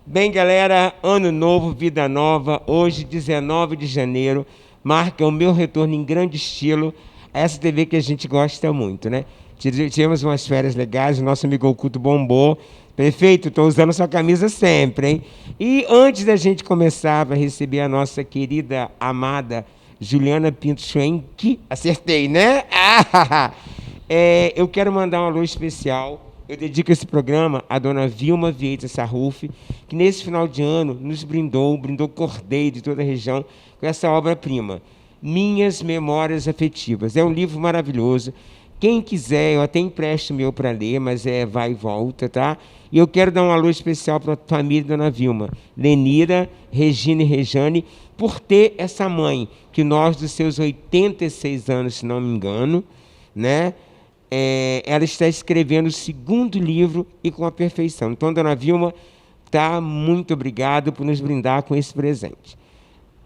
Bem, galera, ano novo, vida nova. Hoje, 19 de janeiro, marca o meu retorno em grande estilo a essa TV que a gente gosta muito, né? Tivemos umas férias legais, o nosso amigo oculto bombou. Prefeito, estou usando sua camisa sempre, hein? E antes da gente começar, vai receber a nossa querida, amada Juliana Pinto Schwenk. Acertei, né? Eu quero mandar um alô especial. Eu dedico esse programa à dona Vilma Vieira Sarruf, que nesse final de ano nos brindou Cordeiro de toda a região, com essa obra-prima, Minhas Memórias Afetivas. É um livro maravilhoso. Quem quiser, eu até empresto o meu para ler, mas vai e volta, tá? E eu quero dar um alô especial para a família da dona Vilma, Lenira, Regina e Rejane, por ter essa mãe, que nós, dos seus 86 anos, se não me engano, né? Ela está escrevendo o segundo livro e com a perfeição. Então, dona Vilma, tá, muito obrigado por nos brindar com esse presente.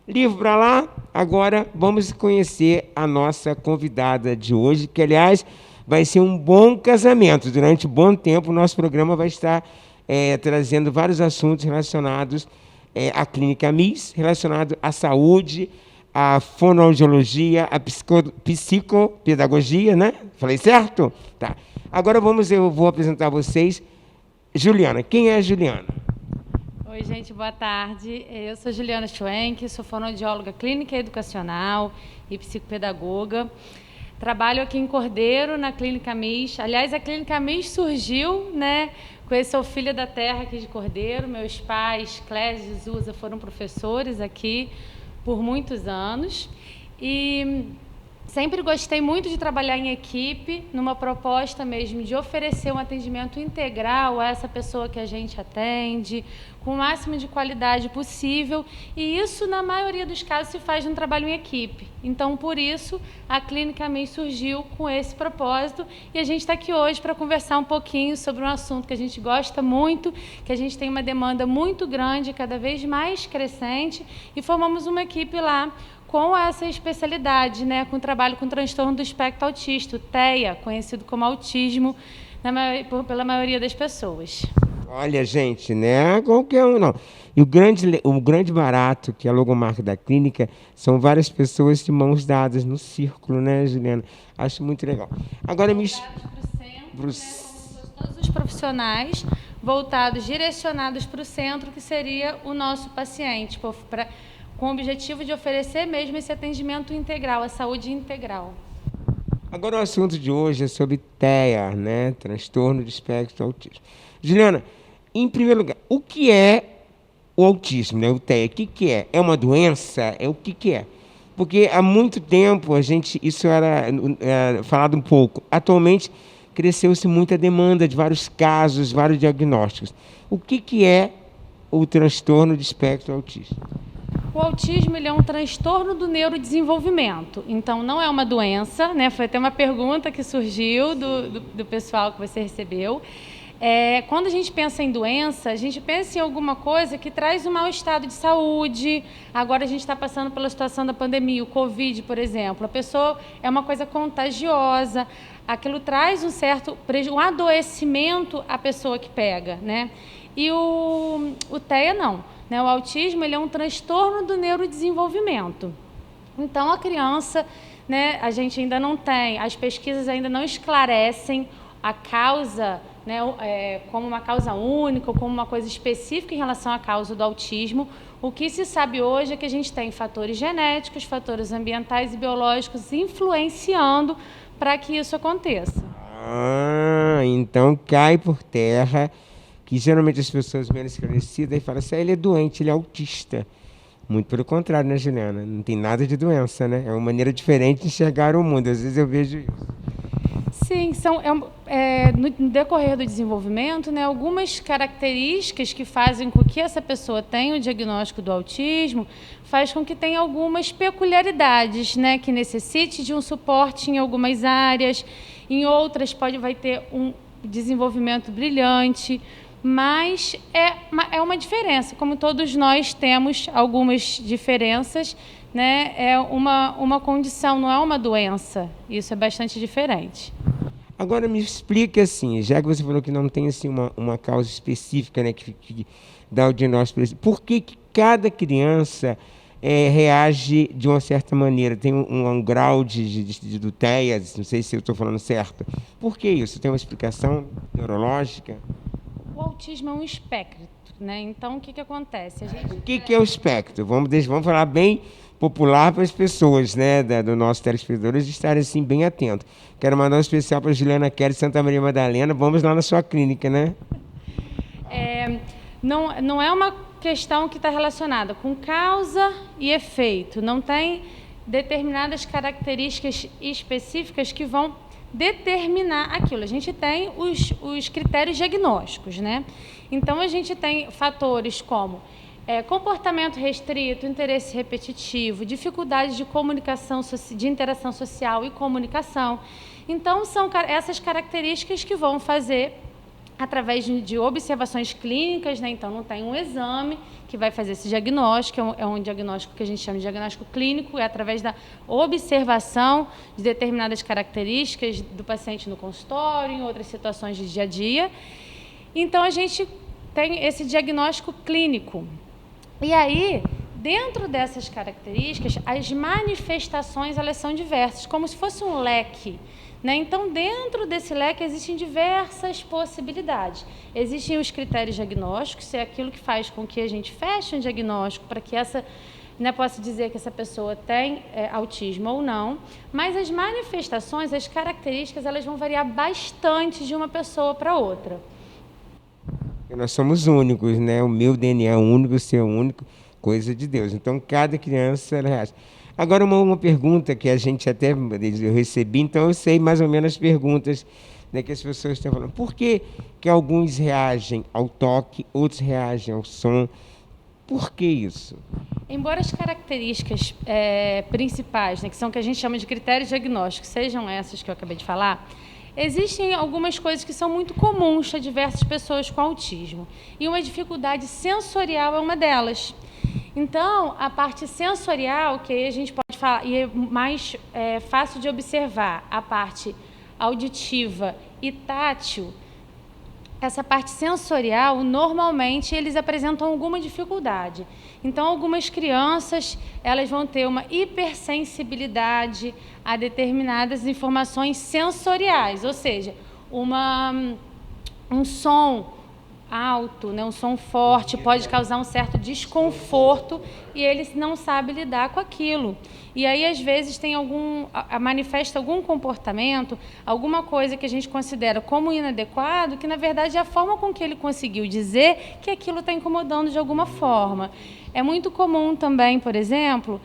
Livro para lá, agora vamos conhecer a nossa convidada de hoje, que, aliás, vai ser um bom casamento. Durante um bom tempo, o nosso programa vai estar trazendo vários assuntos relacionados à Clínica MIS, relacionados à saúde, a fonoaudiologia, a psicopedagogia, né? Falei certo? Tá. Agora eu vou apresentar a vocês Juliana. Quem é a Juliana? Oi, gente, boa tarde. Eu sou Juliana Schwenk, sou fonoaudióloga clínica e educacional e psicopedagoga. Trabalho aqui em Cordeiro, na Clínica MIS. Aliás, a Clínica MIS surgiu, né? Conheço a Filha da Terra aqui de Cordeiro. Meus pais, Clésio e Zusa, foram professores aqui por muitos anos e sempre gostei muito de trabalhar em equipe, numa proposta mesmo de oferecer um atendimento integral a essa pessoa que a gente atende, com o máximo de qualidade possível, e isso, na maioria dos casos, se faz num trabalho em equipe. Então, por isso, a Clínica MIS surgiu com esse propósito, e a gente está aqui hoje para conversar um pouquinho sobre um assunto que a gente gosta muito, que a gente tem uma demanda muito grande, cada vez mais crescente, e formamos uma equipe lá com essa especialidade, né, com trabalho com transtorno do espectro autista, o TEA, conhecido como autismo pela maioria das pessoas. Olha, gente, né? Qualquer um, não. E o grande barato, que é a logomarca da clínica, são várias pessoas de mãos dadas no círculo, né, Juliana? Acho muito legal. Agora todos os profissionais voltados, direcionados para o centro, que seria o nosso paciente, com o objetivo de oferecer mesmo esse atendimento integral, a saúde integral. Agora o assunto de hoje é sobre TEA, né? Transtorno de espectro autista. Juliana, em primeiro lugar, o que é o autismo, né? O TEA, o que é? É uma doença? O que é? Porque há muito tempo isso era falado um pouco. Atualmente, cresceu-se muita demanda de vários casos, vários diagnósticos. O que é o transtorno de espectro autista? O autismo, ele é um transtorno do neurodesenvolvimento, então não é uma doença, né? Foi até uma pergunta que surgiu do pessoal que você recebeu. Quando a gente pensa em doença, a gente pensa em alguma coisa que traz um mau estado de saúde. Agora a gente está passando pela situação da pandemia, o Covid, por exemplo. A pessoa é uma coisa contagiosa, aquilo traz um certo um adoecimento à pessoa que pega, né? E o TEA não. O autismo, ele é um transtorno do neurodesenvolvimento. Então, a criança, né, a gente ainda não tem, as pesquisas ainda não esclarecem a causa, né, como uma causa única ou como uma coisa específica em relação à causa do autismo. O que se sabe hoje é que a gente tem fatores genéticos, fatores ambientais e biológicos influenciando para que isso aconteça. Então cai por terra que geralmente as pessoas menos esclarecidas falam assim, ele é doente, ele é autista. Muito pelo contrário, né, Juliana? Não tem nada de doença, né? É uma maneira diferente de enxergar o mundo. Às vezes eu vejo isso. Sim, no decorrer do desenvolvimento, né, algumas características que fazem com que essa pessoa tenha o diagnóstico do autismo, faz com que tenha algumas peculiaridades, né, que necessite de um suporte em algumas áreas, em outras vai ter um desenvolvimento brilhante, mas é uma diferença, como todos nós temos algumas diferenças, né, é uma condição, não é uma doença. Isso é bastante diferente. Agora me explica assim, já que você falou que não tem assim, uma causa específica, né, que dá o diagnóstico, por que cada criança reage de uma certa maneira? Tem um grau do TEA, não sei se eu estou falando certo. Por que isso? Tem uma explicação neurológica? O autismo é um espectro, né? Então, o que acontece? O que é o espectro? Vamos falar bem popular para as pessoas, né, do nosso telespectadores estarem assim bem atentos. Quero mandar um especial para a Juliana Kelly, Santa Maria Madalena. Vamos lá na sua clínica, né? Não é uma questão que está relacionada com causa e efeito. Não tem determinadas características específicas que vão determinar aquilo. A gente tem os critérios diagnósticos, né? Então, a gente tem fatores como comportamento restrito, interesse repetitivo, dificuldade de comunicação, de interação social e comunicação. Então, são essas características que vão fazer através de observações clínicas, né? Então, não tem um exame que vai fazer esse diagnóstico, é um diagnóstico que a gente chama de diagnóstico clínico, é através da observação de determinadas características do paciente no consultório, em outras situações de dia a dia. Então, a gente tem esse diagnóstico clínico. E aí, dentro dessas características, as manifestações elas são diversas, como se fosse um leque, né? Então, dentro desse leque existem diversas possibilidades. Existem os critérios diagnósticos, é aquilo que faz com que a gente feche um diagnóstico para que essa, né, possa dizer que essa pessoa tem autismo ou não, mas as manifestações, as características, elas vão variar bastante de uma pessoa para outra. Nós somos únicos, né? O meu DNA é único, o seu é único, coisa de Deus. Então, cada criança ela reage. Agora, uma pergunta que a gente até eu recebi, então eu sei mais ou menos as perguntas, né, que as pessoas estão falando. Por que alguns reagem ao toque, outros reagem ao som? Por que isso? Embora as características principais, né, que são o que a gente chama de critérios diagnósticos, sejam essas que eu acabei de falar, existem algumas coisas que são muito comuns a diversas pessoas com autismo. E uma dificuldade sensorial é uma delas. Então, a parte sensorial, que aí a gente pode falar, e é mais fácil de observar, a parte auditiva e tátil, essa parte sensorial, normalmente, eles apresentam alguma dificuldade. Então, algumas crianças, elas vão ter uma hipersensibilidade a determinadas informações sensoriais, ou seja, um som alto, né, um som forte pode causar um certo desconforto e eles não sabem lidar com aquilo. E aí, às vezes, manifesta algum comportamento, alguma coisa que a gente considera como inadequado, que, na verdade, é a forma com que ele conseguiu dizer que aquilo está incomodando de alguma forma. É muito comum também, por exemplo,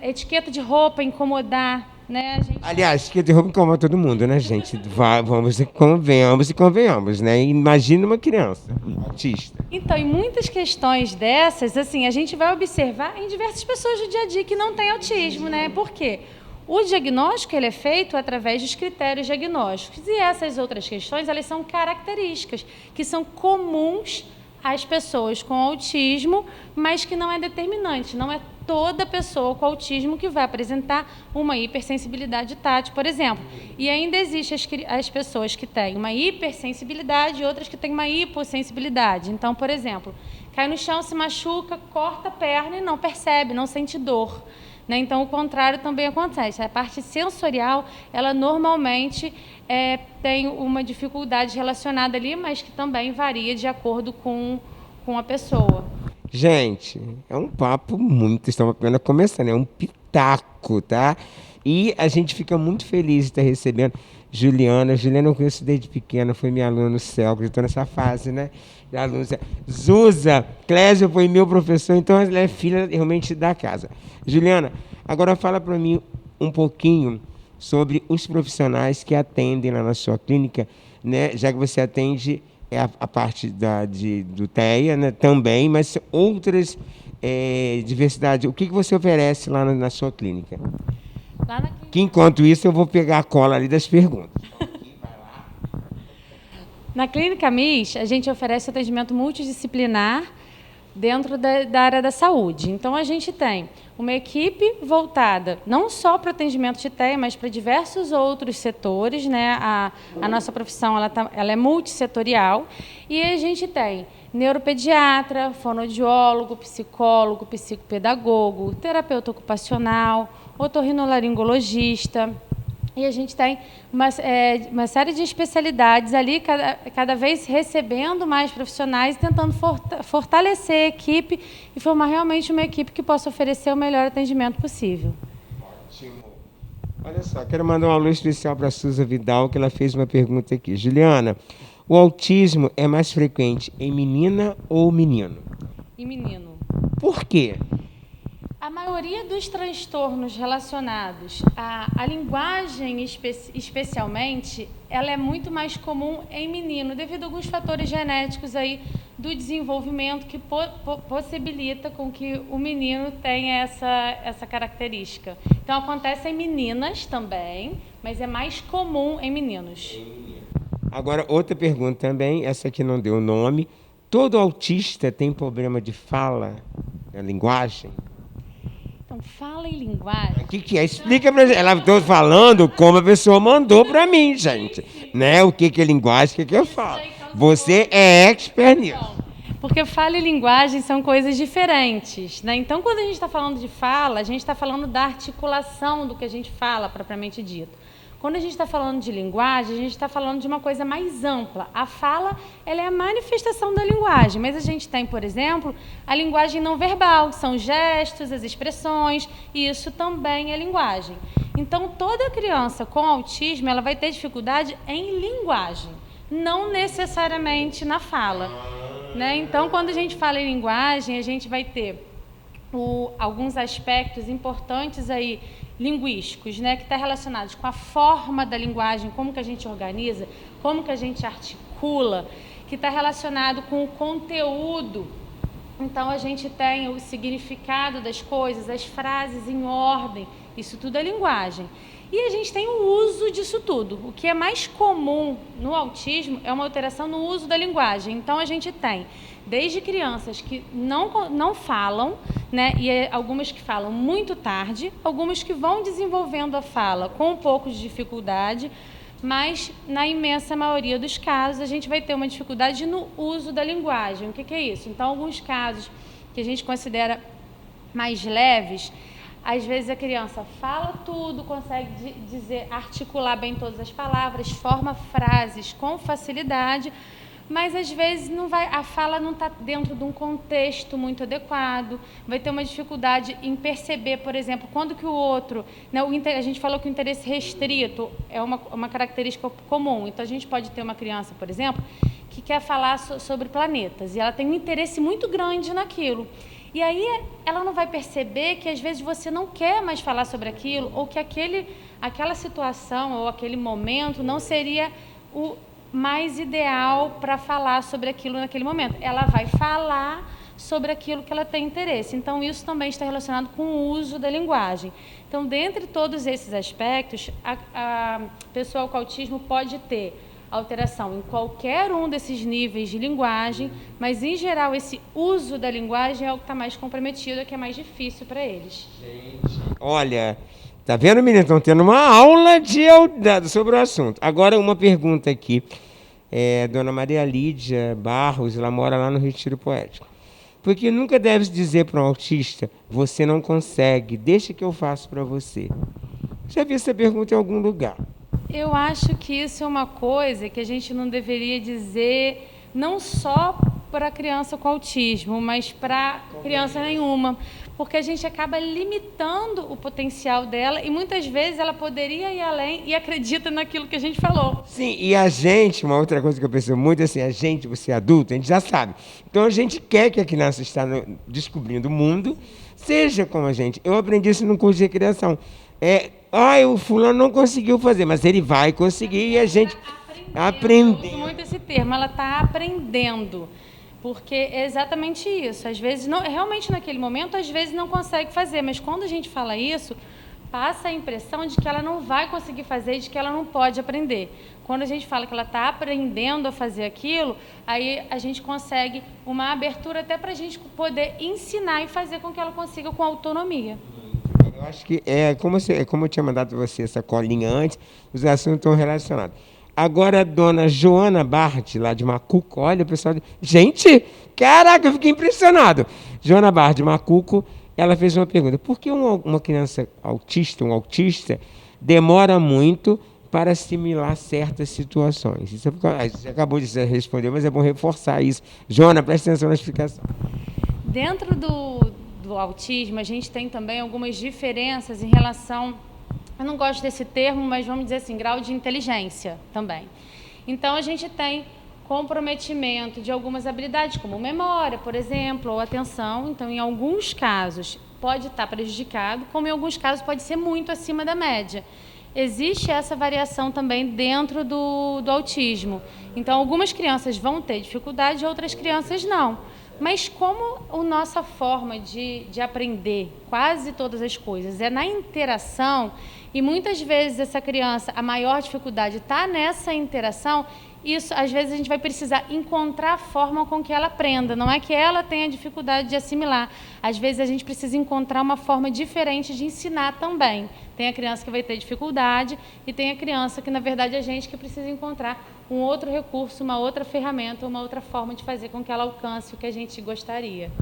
etiqueta de roupa incomodar, né? Aliás, etiqueta de roupa incomoda todo mundo, né, gente? Vamos e convenhamos, né? Imagina uma criança autista. Então, em muitas questões dessas, assim, a gente vai observar em diversas pessoas do dia a dia que não têm autismo, né? Por quê? O diagnóstico ele é feito através dos critérios diagnósticos. E essas outras questões, elas são características que são comuns às pessoas com autismo, mas que não é determinante, não é toda pessoa com autismo que vai apresentar uma hipersensibilidade tátil, por exemplo. E ainda existem as pessoas que têm uma hipersensibilidade e outras que têm uma hipossensibilidade. Então, por exemplo, cai no chão, se machuca, corta a perna e não percebe, não sente dor, né? Então, o contrário também acontece. A parte sensorial, ela normalmente tem uma dificuldade relacionada ali, mas que também varia de acordo com a pessoa. Gente, é um papo estamos apenas começando, é um pitaco, tá? E a gente fica muito feliz de estar recebendo Juliana. Juliana eu conheço desde pequena, foi minha aluna no CEL, que eu estou nessa fase, né? Zuza, Clésio foi meu professor, então ela é filha realmente da casa. Juliana, agora fala para mim um pouquinho sobre os profissionais que atendem lá na sua clínica, né? Já que você atende a parte do TEA, né, também, mas outras diversidades. O que você oferece lá na sua clínica? Lá na clínica. Que enquanto isso eu vou pegar a cola ali das perguntas. Na Clínica MIS, a gente oferece atendimento multidisciplinar dentro da área da saúde. Então, a gente tem uma equipe voltada não só para o atendimento de TEA, mas para diversos outros setores, né? A nossa profissão ela é multissetorial, e a gente tem neuropediatra, fonoaudiólogo, psicólogo, psicopedagogo, terapeuta ocupacional, otorrinolaringologista, e a gente tem uma série de especialidades ali, cada vez recebendo mais profissionais, tentando fortalecer a equipe e formar realmente uma equipe que possa oferecer o melhor atendimento possível. Ótimo. Olha só, quero mandar um alô especial para a Suza Vidal, que ela fez uma pergunta aqui. Juliana, o autismo é mais frequente em menina ou menino? Em menino. Por quê? A maioria dos transtornos relacionados à linguagem, especialmente, ela é muito mais comum em menino, devido a alguns fatores genéticos aí do desenvolvimento que possibilita com que o menino tenha essa característica. Então, acontece em meninas também, mas é mais comum em meninos. Agora, outra pergunta também, essa aqui não deu nome. Todo autista tem problema de fala, na linguagem? Então, fala em linguagem... O que é? Explica pra gente. Ela estou falando como a pessoa mandou para mim, gente. Né? O que é linguagem, o que eu falo. Você é expert nisso. Porque fala e linguagem são coisas diferentes, né? Então, quando a gente está falando de fala, a gente está falando da articulação do que a gente fala, propriamente dito. Quando a gente está falando de linguagem, a gente está falando de uma coisa mais ampla. A fala, ela é a manifestação da linguagem, mas a gente tem, por exemplo, a linguagem não verbal, que são os gestos, as expressões, e isso também é linguagem. Então, toda criança com autismo, ela vai ter dificuldade em linguagem, não necessariamente na fala, né? Então, quando a gente fala em linguagem, a gente vai ter alguns aspectos importantes aí, linguísticos, né, que está relacionados com a forma da linguagem, como que a gente organiza, como que a gente articula, que está relacionado com o conteúdo. Então, a gente tem o significado das coisas, as frases em ordem, isso tudo é linguagem. E a gente tem o uso disso tudo. O que é mais comum no autismo é uma alteração no uso da linguagem. Então, a gente tem desde crianças que não falam, né, e algumas que falam muito tarde, algumas que vão desenvolvendo a fala com um pouco de dificuldade, mas na imensa maioria dos casos a gente vai ter uma dificuldade no uso da linguagem. O que é isso? Então, alguns casos que a gente considera mais leves, às vezes a criança fala tudo, consegue articular bem todas as palavras, forma frases com facilidade, mas às vezes a fala não está dentro de um contexto muito adequado, vai ter uma dificuldade em perceber, por exemplo, quando que o outro... Né, a gente falou que o interesse restrito é uma característica comum, então a gente pode ter uma criança, por exemplo, que quer falar sobre planetas, e ela tem um interesse muito grande naquilo. E aí ela não vai perceber que às vezes você não quer mais falar sobre aquilo, ou que aquela situação ou aquele momento não seria o mais ideal para falar sobre aquilo naquele momento. Ela vai falar sobre aquilo que ela tem interesse. Então, isso também está relacionado com o uso da linguagem. Então, dentre todos esses aspectos, a pessoa com autismo pode ter alteração em qualquer um desses níveis de linguagem, mas, em geral, esse uso da linguagem é o que está mais comprometido, é que é mais difícil para eles. Gente, olha, tá vendo, meninas? Estão tendo uma aula sobre o assunto. Agora, uma pergunta aqui. Dona Maria Lídia Barros, ela mora lá no Retiro Poético. Porque nunca deve dizer para um autista, você não consegue, deixa que eu faço para você. Já vi essa pergunta em algum lugar. Eu acho que isso é uma coisa que a gente não deveria dizer, não só para criança com autismo, mas para criança nenhuma, porque a gente acaba limitando o potencial dela e muitas vezes ela poderia ir além e acredita naquilo que a gente falou. Sim, e a gente, uma outra coisa que eu penso muito, assim, você é adulto, a gente já sabe. Então a gente quer que a criança está descobrindo o mundo, seja como a gente. Eu aprendi isso no curso de criação. O fulano não conseguiu fazer, mas ele vai conseguir e a gente aprendendo. Eu uso muito esse termo, ela está aprendendo. Porque é exatamente isso. Às vezes, realmente naquele momento, às vezes não consegue fazer, mas quando a gente fala isso, passa a impressão de que ela não vai conseguir fazer, de que ela não pode aprender. Quando a gente fala que ela está aprendendo a fazer aquilo, aí a gente consegue uma abertura até para a gente poder ensinar e fazer com que ela consiga com autonomia. Eu acho que como eu tinha mandado você essa colinha antes, os assuntos estão relacionados. Agora a dona Joana Bart, lá de Macuco, olha o pessoal. Gente, caraca, eu fiquei impressionado. Joana Bart, de Macuco, ela fez uma pergunta: por que uma criança autista, um autista, demora muito para assimilar certas situações? Isso você acabou de responder, mas é bom reforçar isso. Joana, presta atenção na explicação. Dentro do autismo, a gente tem também algumas diferenças em relação, eu não gosto desse termo, mas vamos dizer assim, grau de inteligência também. Então, a gente tem comprometimento de algumas habilidades, como memória, por exemplo, ou atenção. Então, em alguns casos, pode estar prejudicado, como em alguns casos pode ser muito acima da média. Existe essa variação também dentro do autismo. Então, algumas crianças vão ter dificuldade, outras crianças não. Mas como a nossa forma de aprender quase todas as coisas é na interação, e muitas vezes essa criança, a maior dificuldade está nessa interação, isso, às vezes, a gente vai precisar encontrar a forma com que ela aprenda. Não é que ela tenha dificuldade de assimilar. Às vezes, a gente precisa encontrar uma forma diferente de ensinar também. Tem a criança que vai ter dificuldade e tem a criança que, na verdade, a gente que precisa encontrar um outro recurso, uma outra ferramenta, uma outra forma de fazer com que ela alcance o que a gente gostaria.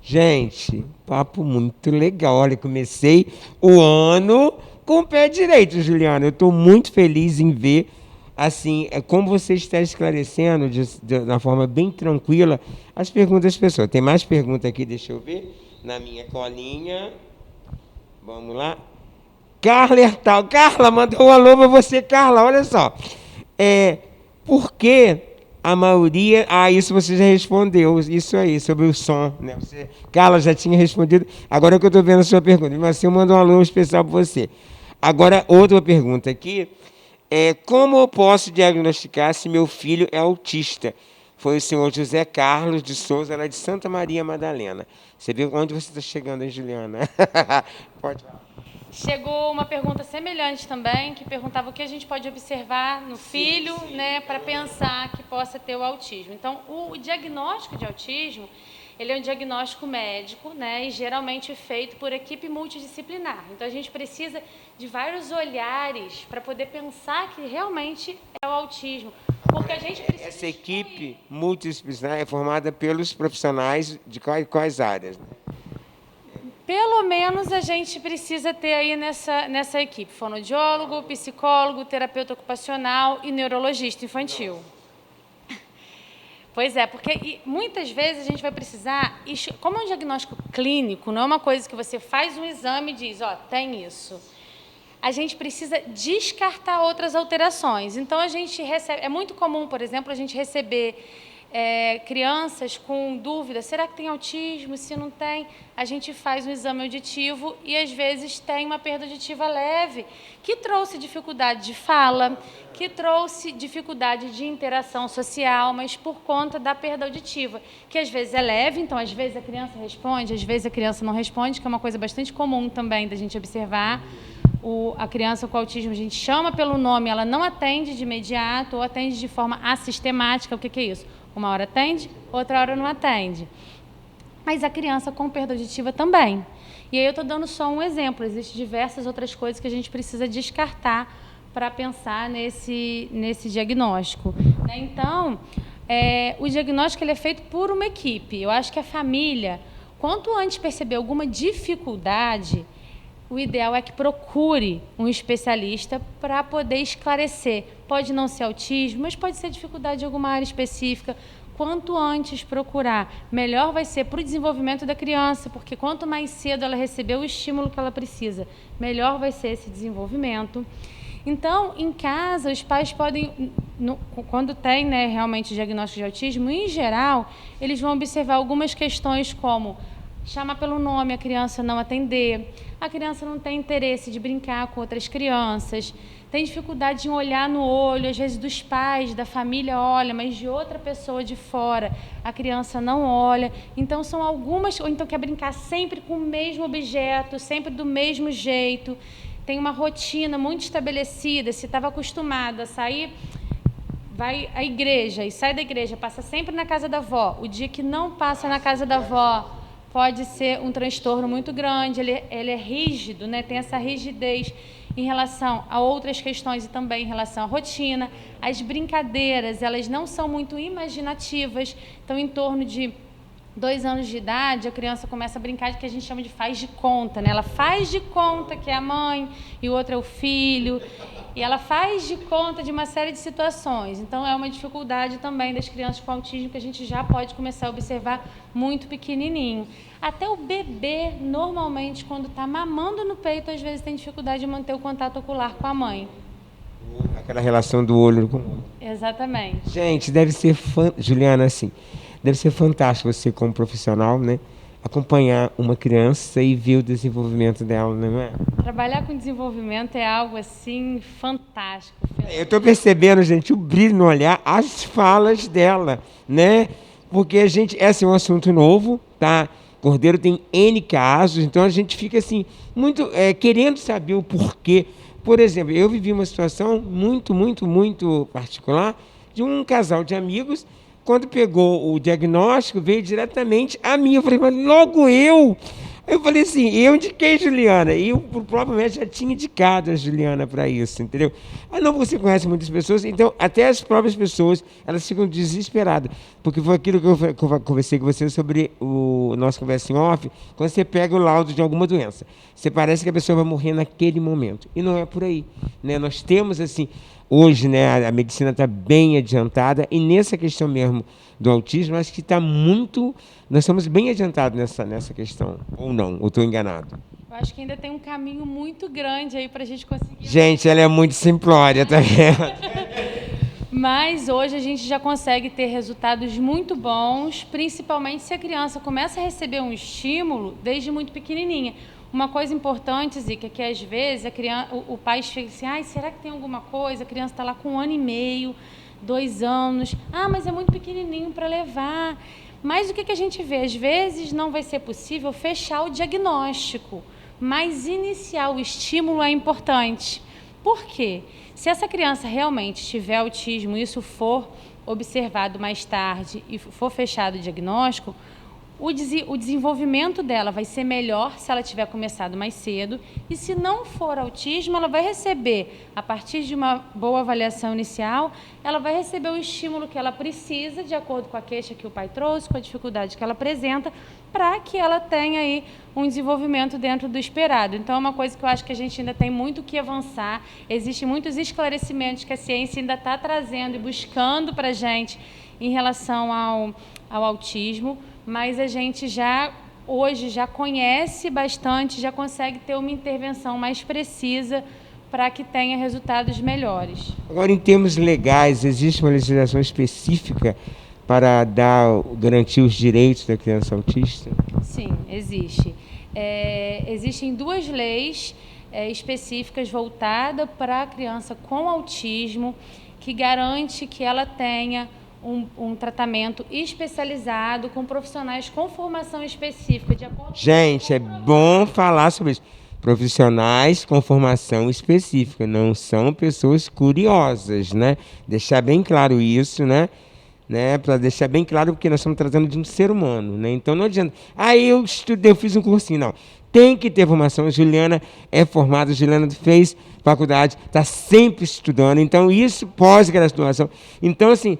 Gente, papo muito legal. Olha, comecei o ano com o pé direito, Juliana. Eu estou muito feliz em ver, assim, como você está esclarecendo de uma forma bem tranquila as perguntas das pessoas. Tem mais pergunta aqui, deixa eu ver, na minha colinha. Vamos lá. Carla Hertal. Carla, mandou um alô para você, Carla. Olha só. Por que a maioria... isso você já respondeu. Isso aí, sobre o som. Né? Carla já tinha respondido. Agora que eu estou vendo a sua pergunta. Mas eu mando um alô especial para você. Agora, outra pergunta aqui. Como eu posso diagnosticar se meu filho é autista? Foi o senhor José Carlos de Souza, lá de Santa Maria Madalena. Você viu onde você está chegando, hein, Juliana? Pode falar. Chegou uma pergunta semelhante também, que perguntava o que a gente pode observar no filho, né, para pensar que possa ter o autismo. Então, o diagnóstico de autismo, ele é um diagnóstico médico, né, e geralmente feito por equipe multidisciplinar. Então, a gente precisa de vários olhares para poder pensar que realmente é o autismo. Porque a gente precisa Essa equipe multidisciplinar é formada pelos profissionais de quais áreas? Né? Pelo menos a gente precisa ter aí nessa equipe fonoaudiólogo, psicólogo, terapeuta ocupacional e neurologista infantil. Pois é, porque muitas vezes a gente vai precisar, como é um diagnóstico clínico, não é uma coisa que você faz um exame e diz, tem isso. A gente precisa descartar outras alterações. Então, a gente recebe, é muito comum, por exemplo, a gente receber crianças com dúvida, será que tem autismo? Se não tem, a gente faz um exame auditivo e, às vezes, tem uma perda auditiva leve, que trouxe dificuldade de fala, que trouxe dificuldade de interação social, mas por conta da perda auditiva, que às vezes é leve, então, às vezes, a criança responde, às vezes, a criança não responde, que é uma coisa bastante comum também da gente observar. A criança com autismo, a gente chama pelo nome, ela não atende de imediato ou atende de forma assistemática. O que é isso? Uma hora atende, outra hora não atende. Mas a criança com perda auditiva também. E aí eu estou dando só um exemplo. Existem diversas outras coisas que a gente precisa descartar para pensar nesse diagnóstico. Então, o diagnóstico ele é feito por uma equipe. Eu acho que a família, quanto antes perceber alguma dificuldade, o ideal é que procure um especialista para poder esclarecer. Pode não ser autismo, mas pode ser dificuldade de alguma área específica. Quanto antes procurar, melhor vai ser para o desenvolvimento da criança, porque quanto mais cedo ela receber o estímulo que ela precisa, melhor vai ser esse desenvolvimento. Então, em casa, os pais podem, quando tem realmente diagnóstico de autismo, em geral, eles vão observar algumas questões como chamar pelo nome, a criança não atender, a criança não tem interesse de brincar com outras crianças, tem dificuldade em olhar no olho, às vezes dos pais, da família olha, mas de outra pessoa de fora, a criança não olha. Então, são algumas, ou então quer brincar sempre com o mesmo objeto, sempre do mesmo jeito. tem uma rotina muito estabelecida, se estava acostumado a sair, vai à igreja e sai da igreja, passa sempre na casa da avó, o dia que não passa na casa da avó, pode ser um transtorno muito grande, ele é rígido, né? Tem essa rigidez em relação a outras questões e também em relação à rotina. As brincadeiras, elas não são muito imaginativas, então em torno de 2 anos de idade, a criança começa a brincar de que a gente chama de faz de conta, né? Ela faz de conta que é a mãe e o outro é o filho, e ela faz de conta de uma série de situações. Então, é uma dificuldade também das crianças com autismo que a gente já pode começar a observar muito pequenininho. Até o bebê, normalmente, quando está mamando no peito, às vezes tem dificuldade de manter o contato ocular com a mãe. Aquela relação do olho com o olho. Exatamente. Gente, deve ser, Juliana, assim, deve ser fantástico você, como profissional, né, acompanhar uma criança e ver o desenvolvimento dela, não é? Trabalhar com desenvolvimento é algo, assim, fantástico. Eu estou percebendo, gente, o brilho no olhar, as falas dela, né? Porque a gente, esse é um assunto novo, tá? Cordeiro tem N casos, então a gente fica, assim, muito querendo saber o porquê. Por exemplo, eu vivi uma situação muito particular de um casal de amigos. Quando pegou o diagnóstico, veio diretamente a mim. Eu falei, mas logo eu? Eu falei assim, eu indiquei Juliana. E o próprio médico já tinha indicado a Juliana para isso, entendeu? Ah, não, você conhece muitas pessoas, então até as próprias pessoas, elas ficam desesperadas. Porque foi aquilo que eu conversei com você sobre o nosso conversa em off, quando você pega o laudo de alguma doença. Você parece que a pessoa vai morrer naquele momento. E não é por aí, né? Nós temos, assim, hoje, né, a medicina está bem adiantada, e nessa questão mesmo do autismo, acho que está muito... Nós estamos bem adiantados nessa questão, ou não? Ou estou enganado? Eu acho que ainda tem um caminho muito grande aí para a gente conseguir... Gente, ela é muito simplória, tá vendo? Mas hoje a gente já consegue ter resultados muito bons, principalmente se a criança começa a receber um estímulo desde muito pequenininha. Uma coisa importante, Zica, é que às vezes o pai chega assim, ai, será que tem alguma coisa? A criança está lá com 1 ano e meio, 2 anos. Ah, mas é muito pequenininho para levar. Mas o que a gente vê? Às vezes não vai ser possível fechar o diagnóstico, mas iniciar o estímulo é importante. Por quê? Se essa criança realmente tiver autismo e isso for observado mais tarde e for fechado o diagnóstico, o desenvolvimento dela vai ser melhor se ela tiver começado mais cedo, e se não for autismo, ela vai receber, a partir de uma boa avaliação inicial, ela vai receber o estímulo que ela precisa, de acordo com a queixa que o pai trouxe, com a dificuldade que ela apresenta, para que ela tenha aí um desenvolvimento dentro do esperado. Então, é uma coisa que eu acho que a gente ainda tem muito que avançar, existem muitos esclarecimentos que a ciência ainda está trazendo e buscando para a gente em relação ao autismo, mas a gente hoje já conhece bastante, já consegue ter uma intervenção mais precisa para que tenha resultados melhores. Agora, em termos legais, existe uma legislação específica para garantir os direitos da criança autista? Sim, existe. Existem 2 leis específicas voltadas para a criança com autismo, que garante que ela tenha um tratamento especializado com profissionais com formação específica. Gente, é bom falar sobre isso. Profissionais com formação específica, não são pessoas curiosas, né? Deixar bem claro isso, né? Para deixar bem claro, porque nós estamos tratando de um ser humano, né? Então não adianta. Eu estudei, eu fiz um cursinho, não. Tem que ter formação. A Juliana é formada, a Juliana fez faculdade, está sempre estudando. Então, isso, pós-graduação. Então, assim,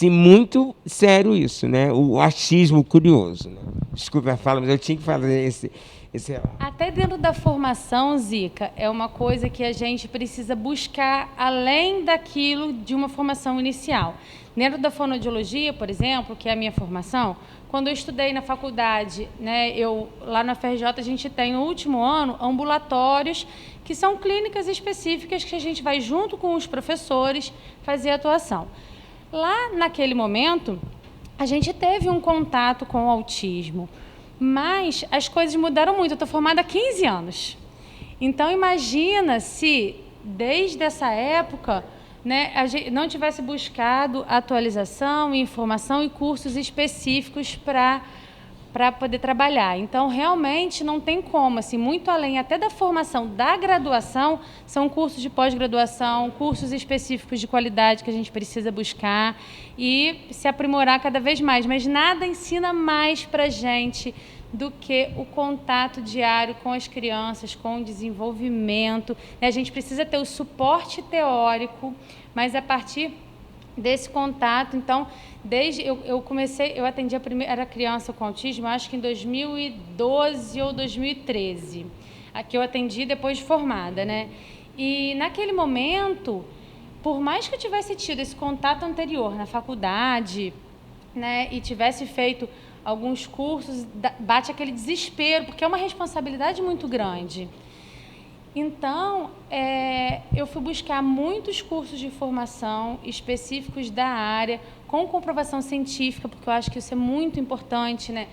muito sério isso, né? O achismo curioso. Né? Desculpa a fala, mas eu tinha que fazer esse Até dentro da formação, Zica, é uma coisa que a gente precisa buscar além daquilo de uma formação inicial. Dentro da fonoaudiologia, por exemplo, que é a minha formação, quando eu estudei na faculdade, né, lá na FRJ a gente tem no último ano ambulatórios, que são clínicas específicas que a gente vai junto com os professores fazer atuação. Lá naquele momento, a gente teve um contato com o autismo, mas as coisas mudaram muito. Eu estou formada há 15 anos. Então, imagina se, desde essa época, né, a gente não tivesse buscado atualização, informação e cursos específicos para para poder trabalhar. Então, realmente, não tem como, assim, muito além até da formação da graduação, são cursos de pós-graduação, cursos específicos de qualidade que a gente precisa buscar e se aprimorar cada vez mais. Mas nada ensina mais para a gente do que o contato diário com as crianças, com o desenvolvimento. A gente precisa ter o suporte teórico, mas a partir desse contato, então, desde eu atendi a primeira criança com autismo, acho que em 2012 ou 2013, a que eu atendi depois de formada, né? E naquele momento, por mais que eu tivesse tido esse contato anterior na faculdade, né, e tivesse feito alguns cursos, bate aquele desespero, porque é uma responsabilidade muito grande. Então, eu fui buscar muitos cursos de formação específicos da área, com comprovação científica, porque eu acho que isso é muito importante, né?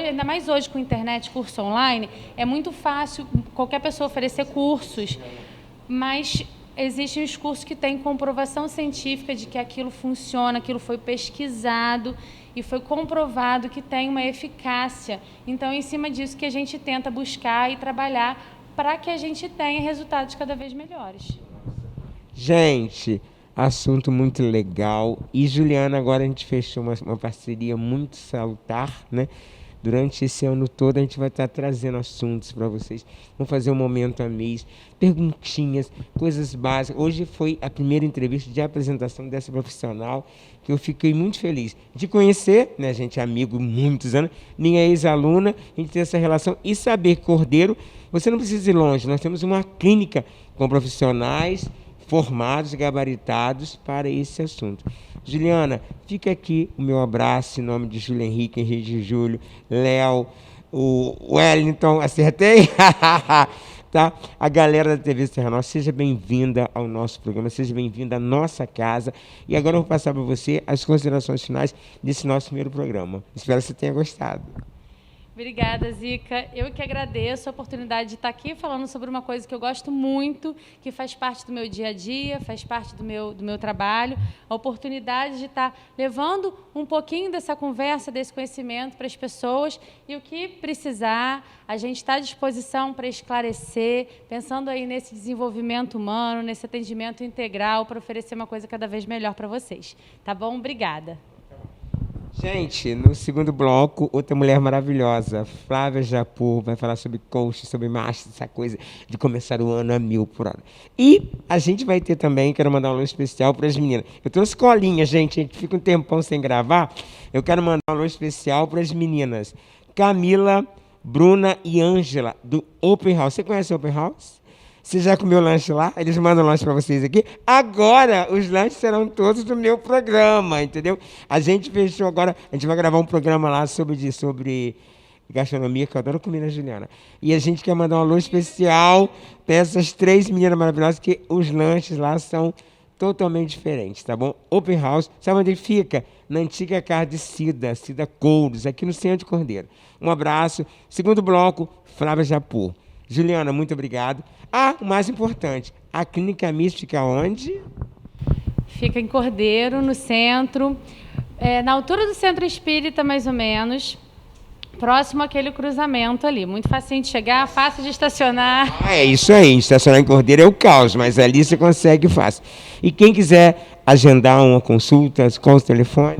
Ainda mais hoje com internet, curso online, é muito fácil qualquer pessoa oferecer cursos, mas existem os cursos que têm comprovação científica de que aquilo funciona, aquilo foi pesquisado e foi comprovado que tem uma eficácia. Então, em cima disso que a gente tenta buscar e trabalhar para que a gente tenha resultados cada vez melhores. Gente, assunto muito legal. E, Juliana, agora a gente fechou uma parceria muito salutar, né? Durante esse ano todo a gente vai estar trazendo assuntos para vocês. Vamos fazer um momento a mês, perguntinhas, coisas básicas. Hoje foi a primeira entrevista de apresentação dessa profissional, que eu fiquei muito feliz de conhecer, né? A gente é amigo há muitos anos, minha ex-aluna, a gente tem essa relação e saber que Cordeiro, você não precisa ir longe, nós temos uma clínica com profissionais formados, gabaritados para esse assunto. Juliana, fica aqui o meu abraço em nome de Júlio Henrique, Henrique de Júlio, Léo, o Wellington, acertei? Tá? A galera da TV Serranó, seja bem-vinda ao nosso programa, seja bem-vinda à nossa casa. E agora eu vou passar para você as considerações finais desse nosso primeiro programa. Espero que você tenha gostado. Obrigada, Zica. Eu que agradeço a oportunidade de estar aqui falando sobre uma coisa que eu gosto muito, que faz parte do meu dia a dia, faz parte do meu trabalho. A oportunidade de estar levando um pouquinho dessa conversa, desse conhecimento para as pessoas. E o que precisar, a gente está à disposição para esclarecer, pensando aí nesse desenvolvimento humano, nesse atendimento integral, para oferecer uma coisa cada vez melhor para vocês. Tá bom? Obrigada. Gente, no segundo bloco, outra mulher maravilhosa, Flávia Japur, vai falar sobre coach, sobre marcha, essa coisa de começar o ano a 1000 por hora. E a gente vai ter também, quero mandar um alô especial para as meninas. Eu trouxe colinha, gente, a gente fica um tempão sem gravar. Eu quero mandar um alô especial para as meninas. Camila, Bruna e Ângela, do Open House. Você conhece o Open House? Você já comeu lanche lá? Eles mandam lanche para vocês aqui. Agora, os lanches serão todos do meu programa, entendeu? A gente fechou agora, a gente vai gravar um programa lá sobre gastronomia, que eu adoro comida, Juliana. E a gente quer mandar um alô especial para essas 3 meninas maravilhosas, que os lanches lá são totalmente diferentes, tá bom? Open House, sabe onde ele fica? Na antiga casa de Cida Couros, aqui no centro de Cordeiro. Um abraço. Segundo bloco, Flávia Japur. Juliana, muito obrigado. O mais importante, a Clínica Mist fica onde? Fica em Cordeiro, no centro, na altura do Centro Espírita, mais ou menos, próximo àquele cruzamento ali. Muito fácil de chegar, fácil de estacionar. É isso aí, estacionar em Cordeiro é o caos, mas ali você consegue fácil. E quem quiser agendar uma consulta, qual o telefone?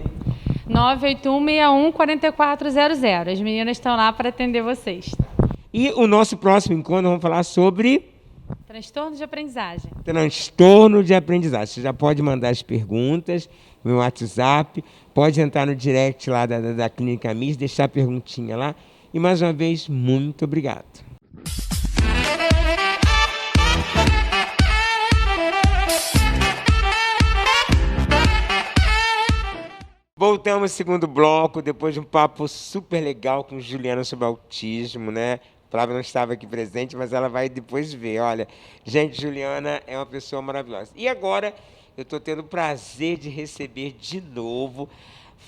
981614400. As meninas estão lá para atender vocês. E o nosso próximo encontro, vamos falar sobre... Transtorno de aprendizagem. Transtorno de aprendizagem. Você já pode mandar as perguntas no meu WhatsApp, pode entrar no direct lá da Clínica Mist, deixar a perguntinha lá. E mais uma vez, muito obrigado. Voltamos ao segundo bloco, depois de um papo super legal com Juliana sobre autismo, né? Flávia não estava aqui presente, mas ela vai depois ver. Olha, gente, Juliana é uma pessoa maravilhosa. E agora eu estou tendo o prazer de receber de novo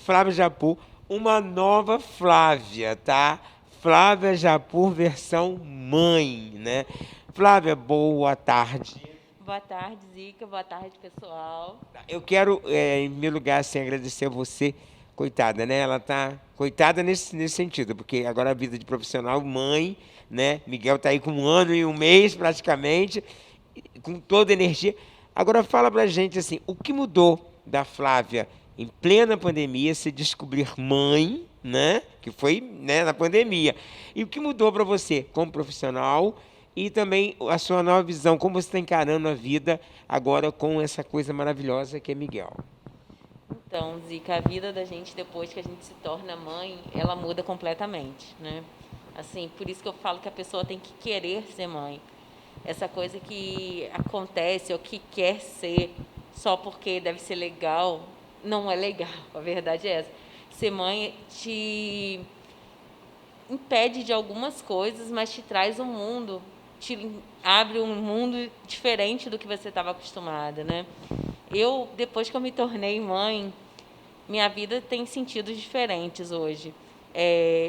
Flávia Japur, uma nova Flávia, tá? Flávia Japur versão mãe, né? Flávia, boa tarde. Boa tarde, Zica. Boa tarde, pessoal. Eu quero, em primeiro lugar, assim, agradecer a você coitada, né? Ela tá coitada nesse sentido, porque agora a vida de profissional, mãe, né? Miguel tá aí com 1 ano e 1 mês praticamente, com toda a energia. Agora fala pra gente assim, o que mudou da Flávia em plena pandemia, se descobrir mãe, né? Que foi, né, na pandemia. E o que mudou para você como profissional e também a sua nova visão, como você está encarando a vida agora com essa coisa maravilhosa que é Miguel? Então, Zica, a vida da gente depois que a gente se torna mãe, ela muda completamente, né? Assim, por isso que eu falo que a pessoa tem que querer ser mãe. Essa coisa que acontece ou que quer ser só porque deve ser legal, não é legal. A verdade é essa. Ser mãe te impede de algumas coisas, mas te traz um mundo, te abre um mundo diferente do que você estava acostumada, né? Eu, depois que eu me tornei mãe, minha vida tem sentidos diferentes hoje.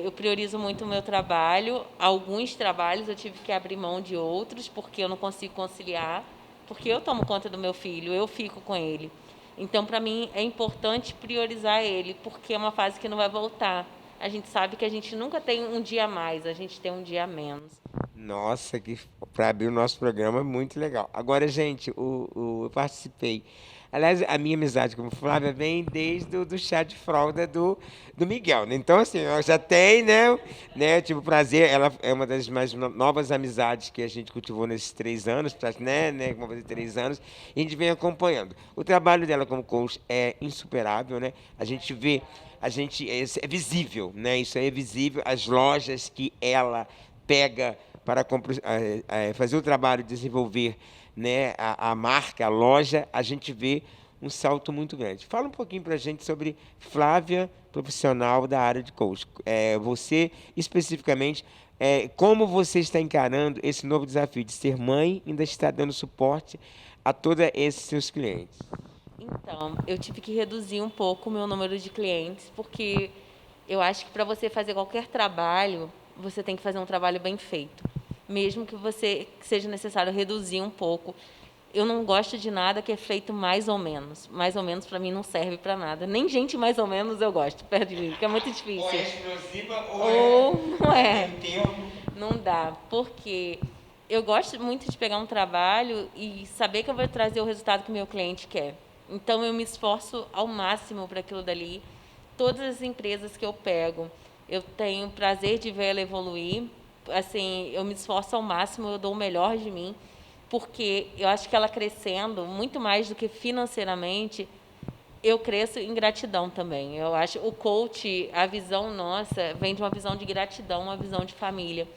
Eu priorizo muito o meu trabalho. Alguns trabalhos eu tive que abrir mão de outros, porque eu não consigo conciliar, porque eu tomo conta do meu filho, eu fico com ele. Então, para mim, é importante priorizar ele, porque é uma fase que não vai voltar. A gente sabe que a gente nunca tem um dia a mais, a gente tem um dia a menos. Nossa, que para abrir o nosso programa é muito legal. Agora, gente, eu participei. Aliás, a minha amizade com o Flávia vem desde do chá de fralda do Miguel, né? Então, assim, eu já tenho, né, eu tive o prazer, ela é uma das mais novas amizades que a gente cultivou nesses 3 anos, né, uma vez em 3 anos, e a gente vem acompanhando. O trabalho dela como coach é insuperável, né? A gente vê, é visível, né? Isso aí é visível, as lojas que ela pega para fazer o trabalho de desenvolver, né, a marca, a loja, a gente vê um salto muito grande. Fala um pouquinho para a gente sobre Flávia, profissional da área de coach. Você, especificamente, como você está encarando esse novo desafio de ser mãe e ainda está dando suporte a todos esses seus clientes? Então, eu tive que reduzir um pouco o meu número de clientes, porque eu acho que para você fazer qualquer trabalho, você tem que fazer um trabalho bem feito. Mesmo que seja necessário reduzir um pouco. Eu não gosto de nada que é feito mais ou menos. Mais ou menos, para mim, não serve para nada. Nem gente mais ou menos eu gosto perto de mim, porque é muito difícil. Ou é explosiva ou não é. Termo. Não dá, porque eu gosto muito de pegar um trabalho e saber que eu vou trazer o resultado que o meu cliente quer. Então, eu me esforço ao máximo para aquilo dali. Todas as empresas que eu pego, eu tenho prazer de ver ela evoluir. Assim, eu me esforço ao máximo, eu dou o melhor de mim, porque eu acho que ela crescendo, muito mais do que financeiramente, eu cresço em gratidão também. Eu acho o coach, a visão nossa, vem de uma visão de gratidão, uma visão de família.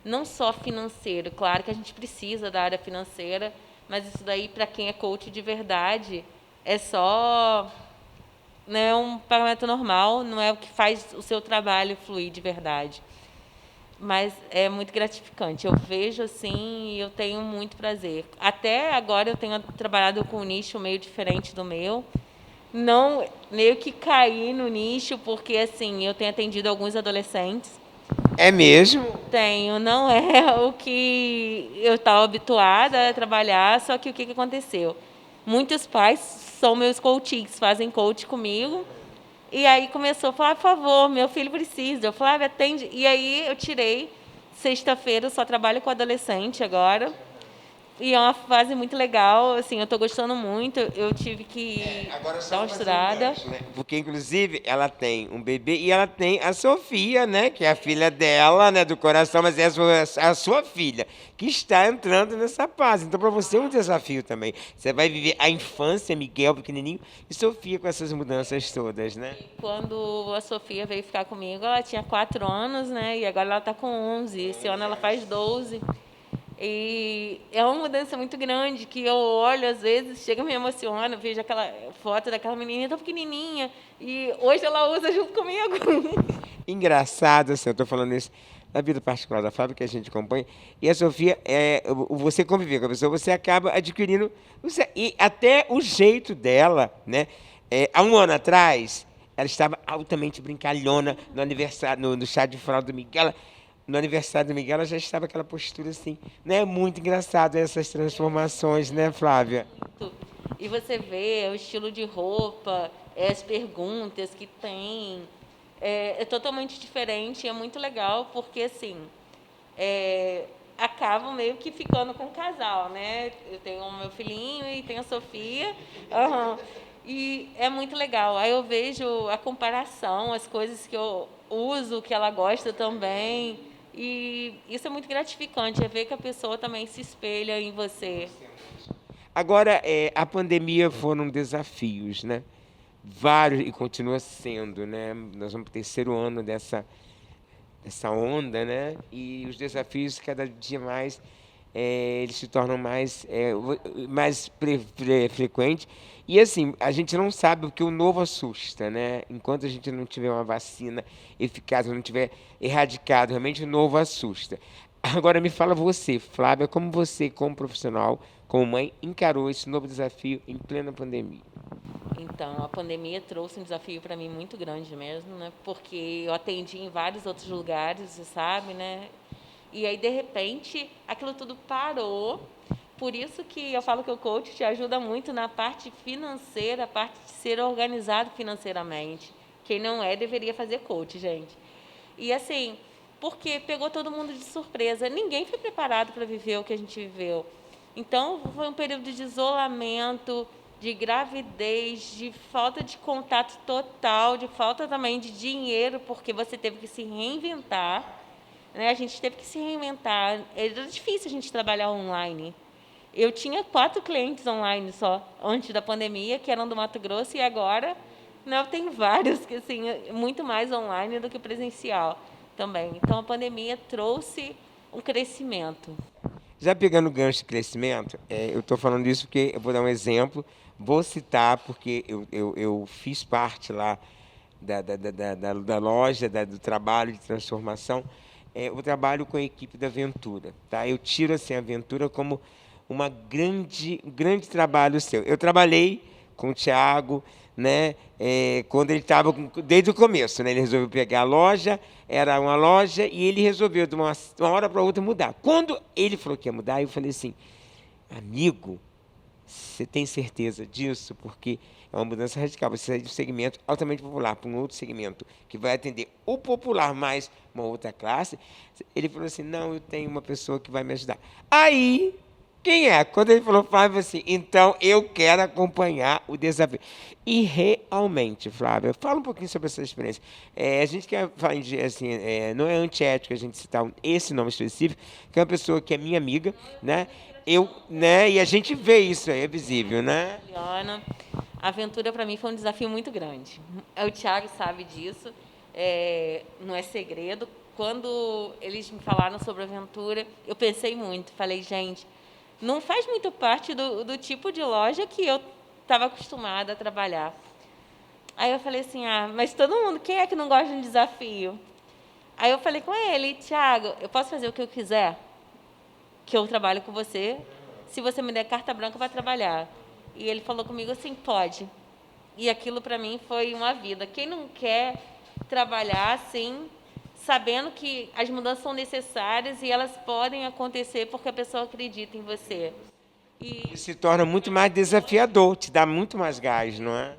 Não só financeiro, claro que a gente precisa da área financeira, mas isso daí, para quem é coach de verdade, é só, né, um pagamento normal, não é o que faz o seu trabalho fluir de verdade. Mas é muito gratificante. Eu vejo assim e eu tenho muito prazer. Até agora eu tenho trabalhado com um nicho meio diferente do meu. Não, meio que caí no nicho, porque assim, eu tenho atendido alguns adolescentes. É mesmo? Tenho, não é o que eu estava habituada a trabalhar, só que o que aconteceu? Muitos pais são meus coaches, fazem coach comigo. E aí começou a falar, por favor, meu filho precisa. Eu falava, atende. E aí eu tirei. Sexta-feira eu só trabalho com adolescente agora. E é uma fase muito legal, assim, eu estou gostando muito. Eu tive que Agora só dar uma fazer estudada. gancho, né? Porque, inclusive, ela tem um bebê e ela tem a Sofia, né? Que é a filha dela, né? Do coração, mas é a sua filha, que está entrando nessa fase. Então, para você é um desafio também. Você vai viver a infância, Miguel pequenininho, e Sofia com essas mudanças todas, né? Quando a Sofia veio ficar comigo, ela tinha 4 anos, né? E agora ela está com 11. Esse ano ela faz 12. E é uma mudança muito grande que eu olho, às vezes, chega me emociona, vejo aquela foto daquela menininha tão pequenininha e hoje ela usa junto comigo. Engraçado, assim, eu estou falando isso na vida particular da Flávia, que a gente acompanha, e a Sofia, você conviver com a pessoa, você acaba adquirindo, e até o jeito dela, né? Há 1 ano atrás, ela estava altamente brincalhona no aniversário, no chá de fralda do Miguel. No aniversário do Miguel, ela já estava aquela postura assim, né? Muito engraçado essas transformações, né, Flávia? E você vê o estilo de roupa, as perguntas que tem. É totalmente diferente, é muito legal, porque, assim, acabo meio que ficando com o casal, né? Eu tenho o meu filhinho e tenho a Sofia. Aham. E é muito legal. Aí eu vejo a comparação, as coisas que eu uso, que ela gosta também. E isso é muito gratificante, é ver que a pessoa também se espelha em você. Agora, a pandemia foram desafios, né? Vários, e continua sendo, né? Nós vamos para o terceiro ano dessa onda, né? E os desafios cada dia mais eles se tornam mais frequentes. E assim, a gente não sabe o que o novo assusta, né? Enquanto a gente não tiver uma vacina eficaz, não tiver erradicado, realmente o novo assusta. Agora me fala você, Flávia, como você, como profissional, como mãe, encarou esse novo desafio em plena pandemia? Então, a pandemia trouxe um desafio para mim muito grande mesmo, né? Porque eu atendi em vários outros lugares, você sabe, né? E aí, de repente, aquilo tudo parou. Por isso que eu falo que o coach te ajuda muito na parte financeira, a parte de ser organizado financeiramente. Quem não é, deveria fazer coach, gente. E assim, porque pegou todo mundo de surpresa. Ninguém foi preparado para viver o que a gente viveu. Então, foi um período de isolamento, de gravidez, de falta de contato total, de falta também de dinheiro, porque você teve que se reinventar, né? A gente teve que se reinventar. Era difícil a gente trabalhar online. Eu tinha 4 clientes online só, antes da pandemia, que eram do Mato Grosso, e agora eu tenho vários, que assim, muito mais online do que presencial também. Então, a pandemia trouxe um crescimento. Já pegando o gancho de crescimento, eu estou falando isso porque eu vou dar um exemplo, vou citar, porque eu fiz parte lá da loja, do trabalho de transformação. Eu trabalho com a equipe da Ventura. Tá? Eu tiro assim, a Ventura como um grande trabalho seu. Eu trabalhei com o Thiago, né? Quando ele estava desde o começo, né? Ele resolveu pegar a loja, era uma loja, e ele resolveu de uma hora para outra mudar. Quando ele falou que ia mudar, eu falei assim, amigo, você tem certeza disso? Porque é uma mudança radical. Você sai de um segmento altamente popular para um outro segmento que vai atender o popular mais uma outra classe. Ele falou assim, não, eu tenho uma pessoa que vai me ajudar. Aí, quem é? Quando ele falou, Flávio, assim, então eu quero acompanhar o desafio. E realmente, Flávio, fala um pouquinho sobre essa experiência. A gente quer falar, assim, não é antiético a gente citar esse nome específico, que é uma pessoa que é minha amiga, né? Né? E a gente vê isso aí, é visível, né? Juliana, a aventura para mim foi um desafio muito grande. O Thiago sabe disso, não é segredo. Quando eles me falaram sobre a aventura, eu pensei muito, falei, gente, não faz muito parte do tipo de loja que eu estava acostumada a trabalhar. Aí eu falei assim, mas todo mundo, quem é que não gosta de um desafio? Aí eu falei com ele, Thiago, eu posso fazer o que eu quiser? Que eu trabalho com você, se você me der carta branca para trabalhar. E ele falou comigo assim, pode. E aquilo para mim foi uma vida. Quem não quer trabalhar assim, sabendo que as mudanças são necessárias e elas podem acontecer porque a pessoa acredita em você. E se torna muito mais desafiador, te dá muito mais gás, não é?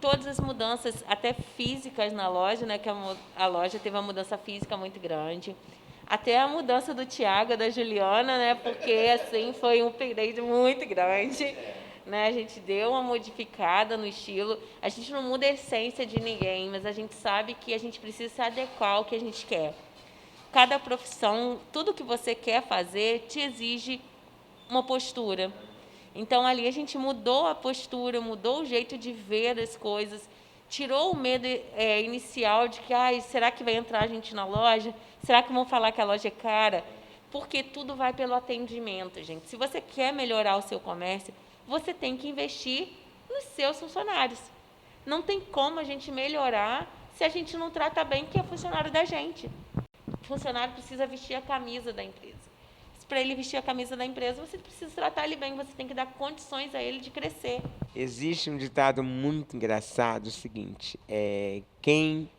Todas as mudanças, até físicas na loja, né, que a loja teve uma mudança física muito grande. Até a mudança do Thiago, da Juliana, né, porque assim foi um upgrade muito grande. Né, a gente deu uma modificada no estilo. A gente não muda a essência de ninguém, mas a gente sabe que a gente precisa se adequar ao que a gente quer. Cada profissão, tudo que você quer fazer, te exige uma postura. Então, ali a gente mudou a postura, mudou o jeito de ver as coisas, tirou o medo inicial de que, será que vai entrar gente na loja? Será que vão falar que a loja é cara? Porque tudo vai pelo atendimento, gente. Se você quer melhorar o seu comércio, você tem que investir nos seus funcionários. Não tem como a gente melhorar se a gente não trata bem quem é funcionário da gente. O funcionário precisa vestir a camisa da empresa. Para ele vestir a camisa da empresa, você precisa tratar ele bem, você tem que dar condições a ele de crescer. Existe um ditado muito engraçado, o seguinte, quem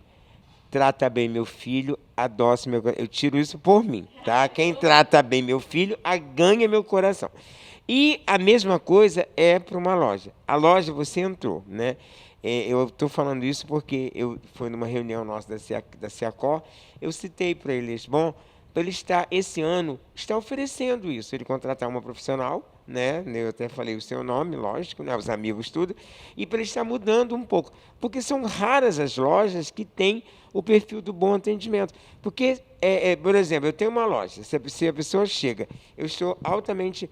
trata bem meu filho, adoça meu coração. Eu tiro isso por mim, tá? Quem trata bem meu filho, ganha meu coração. E a mesma coisa é para uma loja. A loja, você entrou, né? Eu estou falando isso porque eu foi numa reunião nossa da CEACOR, eu citei para eles, bom, para ele estar, esse ano, está oferecendo isso, ele contratar uma profissional, né? Eu até falei o seu nome, lógico, né? Os amigos, tudo, e para ele estar mudando um pouco, porque são raras as lojas que têm o perfil do bom atendimento. Porque, por exemplo, eu tenho uma loja, se a pessoa chega, eu estou altamente,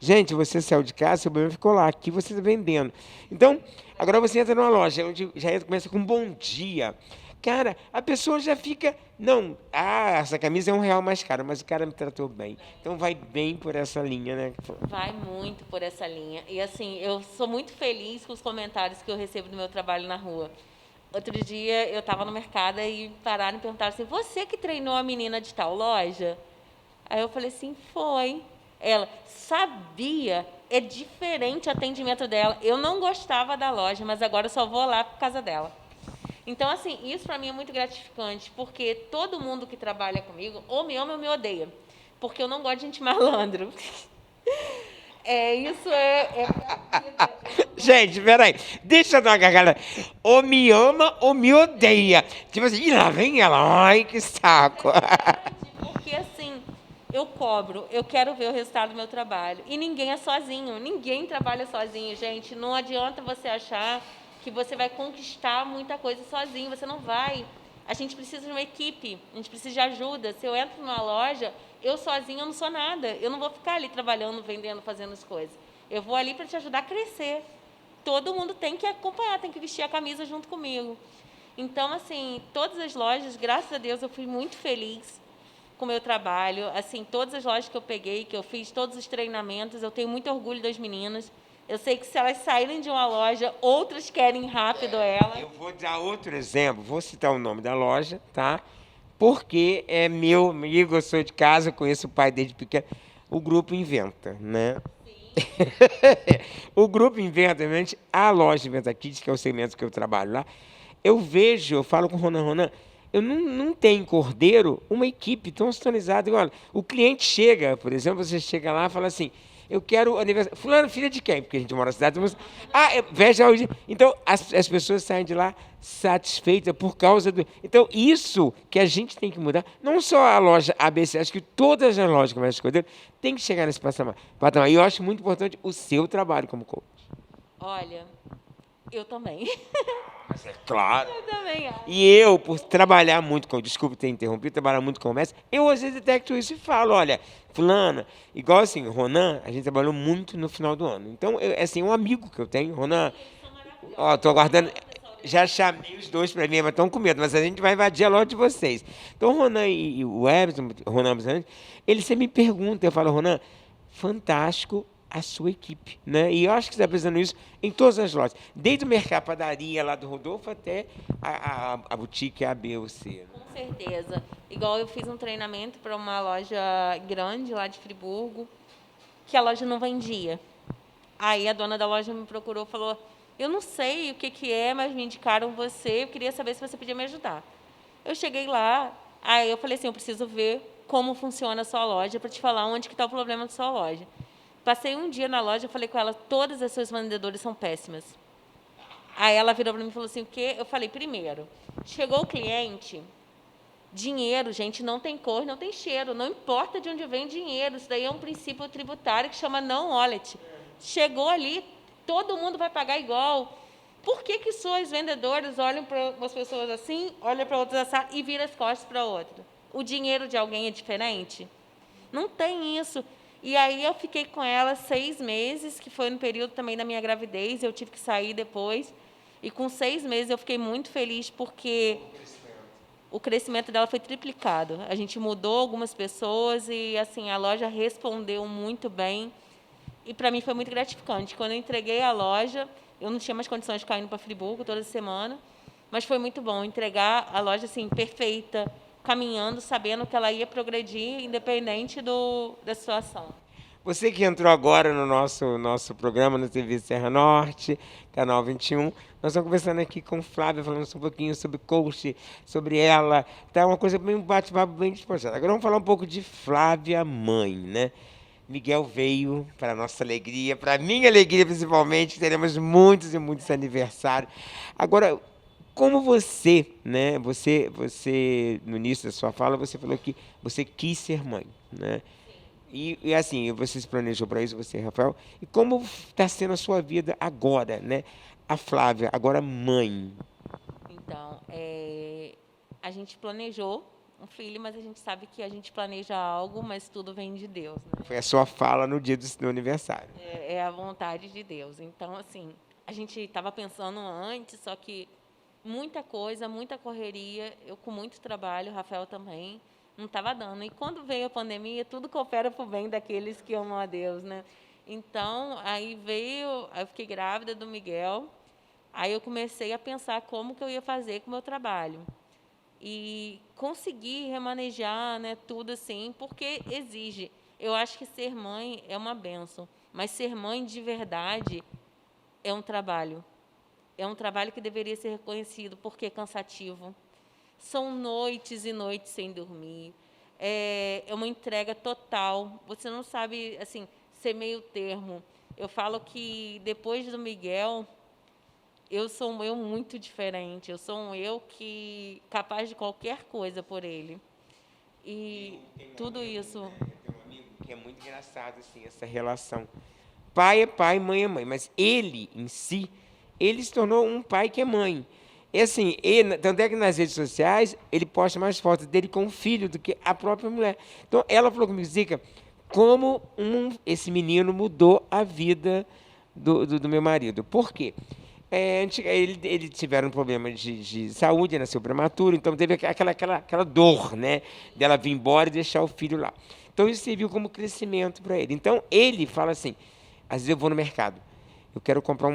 gente, você saiu de casa, seu problema ficou lá, aqui você está vendendo. Então, agora você entra numa loja, onde já começa com bom dia. Cara, a pessoa já fica, não, essa camisa é R$ 1 mais cara, mas o cara me tratou bem. Então vai bem por essa linha, né? Vai muito por essa linha. E assim, eu sou muito feliz com os comentários que eu recebo do meu trabalho na rua. Outro dia eu estava no mercado e pararam e perguntaram assim, você que treinou a menina de tal loja? Aí eu falei assim, foi. Ela, sabia, é diferente o atendimento dela. Eu não gostava da loja, mas agora eu só vou lá por causa dela. Então, assim, isso para mim é muito gratificante, porque todo mundo que trabalha comigo, ou me ama ou me odeia, porque eu não gosto de gente malandro. Isso é Gente, peraí, deixa eu dar uma gargalhada. Ou me ama ou me odeia. Tipo assim, lá vem ela, ai que saco. porque, assim, eu cobro, eu quero ver o resultado do meu trabalho. E ninguém é sozinho, ninguém trabalha sozinho, gente. Não adianta você achar que você vai conquistar muita coisa sozinho, você não vai. A gente precisa de uma equipe, a gente precisa de ajuda. Se eu entro numa loja, eu sozinha eu não sou nada. Eu não vou ficar ali trabalhando, vendendo, fazendo as coisas. Eu vou ali para te ajudar a crescer. Todo mundo tem que acompanhar, tem que vestir a camisa junto comigo. Então, assim, todas as lojas, graças a Deus, eu fui muito feliz com o meu trabalho. Assim, todas as lojas que eu peguei, que eu fiz, todos os treinamentos, eu tenho muito orgulho das meninas. Eu sei que se elas saírem de uma loja, outras querem rápido ela. Eu vou dar outro exemplo, vou citar o nome da loja, tá? Porque é meu amigo, eu sou de casa, conheço o pai desde pequeno. O Grupo Inventa, né? O Grupo Inventa, realmente, a loja Inventa Kids, que é o segmento que eu trabalho lá, eu falo com o Ronan, eu não tenho Cordeiro uma equipe tão sintonizada. Olha, o cliente chega, por exemplo, você chega lá e fala assim, eu quero aniversário. Fulano, filha de quem? Porque a gente mora na cidade. Veja hoje. Então, as pessoas saem de lá satisfeitas por causa do. Então, isso que a gente tem que mudar. Não só a loja ABC, acho que todas as lojas que mais escolher tem que chegar nesse patamar. E eu acho muito importante o seu trabalho como coach. Olha, eu também. Mas é claro. Eu também acho. E eu, por trabalhar muito com, desculpe ter interrompido, trabalhar muito com comércio, eu às vezes detecto isso e falo, olha, fulana, igual assim, Ronan, a gente trabalhou muito no final do ano. Então, assim, um amigo que eu tenho, Ronan, ó, tô aguardando, já chamei os dois para mim, mas estão com medo, mas a gente vai invadir a loja de vocês. Então, o Ronan e o Everton, Ronan, eles sempre me perguntam, eu falo, Ronan, fantástico a sua equipe, né? E eu acho que você está pensando isso em todas as lojas, desde o mercado padaria lá do Rodolfo até a boutique A, B ou C. Né? Com certeza. Igual eu fiz um treinamento para uma loja grande lá de Friburgo, que a loja não vendia. Aí a dona da loja me procurou e falou, eu não sei o que é, mas me indicaram você, eu queria saber se você podia me ajudar. Eu cheguei lá, aí eu falei assim, eu preciso ver como funciona a sua loja para te falar onde que está o problema da sua loja. Passei um dia na loja, eu falei com ela, todas as suas vendedoras são péssimas. Aí ela virou para mim e falou assim, o quê? Eu falei, primeiro, chegou o cliente, dinheiro, gente, não tem cor, não tem cheiro, não importa de onde vem dinheiro, isso daí é um princípio tributário que chama não wallet. Chegou ali, todo mundo vai pagar igual. Por que suas vendedoras olham para umas pessoas assim, olham para outras assim e viram as costas para outra? O dinheiro de alguém é diferente? Não tem isso. E aí eu fiquei com ela 6 meses, que foi no período também da minha gravidez, eu tive que sair depois. E com 6 meses eu fiquei muito feliz porque o crescimento dela foi triplicado. A gente mudou algumas pessoas e assim a loja respondeu muito bem. E para mim foi muito gratificante. Quando eu entreguei a loja, eu não tinha mais condições de ficar indo para Friburgo toda semana, mas foi muito bom entregar a loja assim perfeita, caminhando, sabendo que ela ia progredir, independente da situação. Você que entrou agora no nosso programa na TV Serra Norte, Canal 21, nós estamos conversando aqui com Flávia, falando um pouquinho sobre coach, sobre ela, tá uma coisa bem bate-papo, bem despojada. Agora vamos falar um pouco de Flávia mãe, né? Miguel veio, para a nossa alegria, para a minha alegria principalmente, teremos muitos e muitos aniversários. Agora, como você, né? Você no início da sua fala, você falou que você quis ser mãe, né? E assim, você se planejou para isso, você, Rafael. E como está sendo a sua vida agora, né? A Flávia, agora mãe. Então, a gente planejou um filho, mas a gente sabe que a gente planeja algo, mas tudo vem de Deus, né? Foi a sua fala no dia do aniversário. É a vontade de Deus. Então, assim, a gente estava pensando antes, só que muita coisa, muita correria, eu com muito trabalho, o Rafael também, não estava dando. E quando veio a pandemia, tudo coopera para o bem daqueles que amam a Deus, né? Então, aí eu fiquei grávida do Miguel, aí eu comecei a pensar como que eu ia fazer com o meu trabalho. E conseguir remanejar, né, tudo assim, porque exige. Eu acho que ser mãe é uma bênção, mas ser mãe de verdade é um trabalho. É um trabalho que deveria ser reconhecido porque é cansativo. São noites e noites sem dormir. É uma entrega total. Você não sabe, assim, ser meio termo. Eu falo que depois do Miguel, eu sou um eu muito diferente. Eu sou um eu que capaz de qualquer coisa por ele. E tudo isso. Tem um amigo que é muito engraçado, assim, essa relação. Pai é pai, mãe é mãe. Mas ele, em si, ele se tornou um pai que é mãe. E assim, tanto é que nas redes sociais, ele posta mais fotos dele com o filho do que a própria mulher. Então, ela falou comigo, Zica, como esse menino mudou a vida do meu marido. Por quê? Ele tiveram um problema de saúde, nasceu prematuro, então teve aquela dor, né? Dela vir embora e deixar o filho lá. Então, isso serviu como crescimento para ele. Então, ele fala assim, às vezes eu vou no mercado, eu quero comprar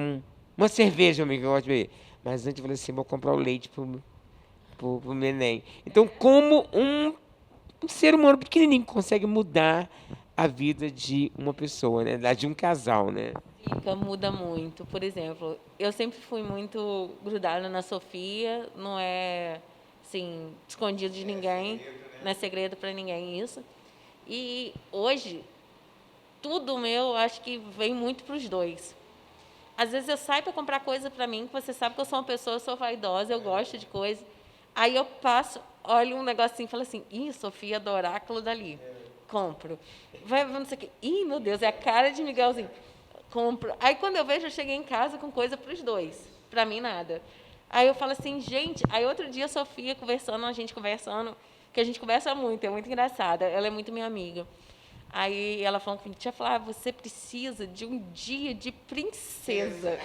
uma cerveja, amigo, que eu gosto de beber. Mas antes eu falei assim, vou comprar o leite pro neném. Então, como um ser humano pequenininho consegue mudar a vida de uma pessoa, né? De um casal, né? Muda muito. Por exemplo, eu sempre fui muito grudada na Sofia, não é assim, escondido de ninguém, não é segredo para ninguém isso. E hoje, tudo meu, acho que vem muito para os dois. Às vezes eu saio para comprar coisa para mim, que você sabe que eu sou uma pessoa, eu sou vaidosa, eu gosto de coisa. Aí eu passo, olho um negocinho e falo assim, Sofia do oráculo dali. Compro. Vai, não sei o quê. Meu Deus, é a cara de Miguelzinho. Compro. Aí quando eu vejo, eu cheguei em casa com coisa para os dois. Para mim, nada. Aí eu falo assim, gente... Aí outro dia a Sofia a gente conversando, que a gente conversa muito, é muito engraçada. Ela é muito minha amiga. Aí ela falou comigo, tia Flávia, você precisa de um dia de princesa,